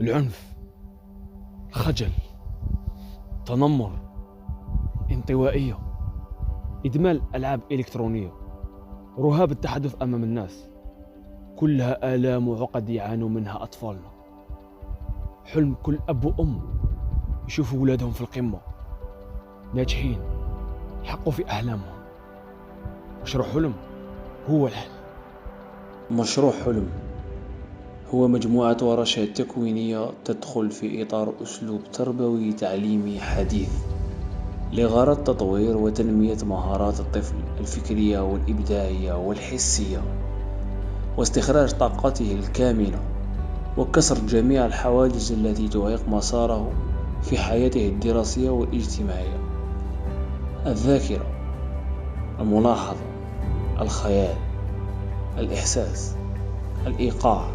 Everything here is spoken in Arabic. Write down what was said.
العنف، الخجل، تنمر، انطوائية، إدمان ألعاب إلكترونية، رهاب التحدث أمام الناس، كلها آلام وعقد يعانوا منها أطفالنا. حلم كل أب وأم يشوفوا ولادهم في القمة، ناجحين، يحققوا في أحلامهم. مشروع حلم هو الحل. مشروع حلم هو مجموعة ورشات تكوينية تدخل في إطار أسلوب تربوي تعليمي حديث لغرض تطوير وتنمية مهارات الطفل الفكرية والإبداعية والحسية، واستخراج طاقته الكامنة، وكسر جميع الحواجز التي تعيق مساره في حياته الدراسية والاجتماعية. الذاكرة، الملاحظة، الخيال، الإحساس، الإيقاع.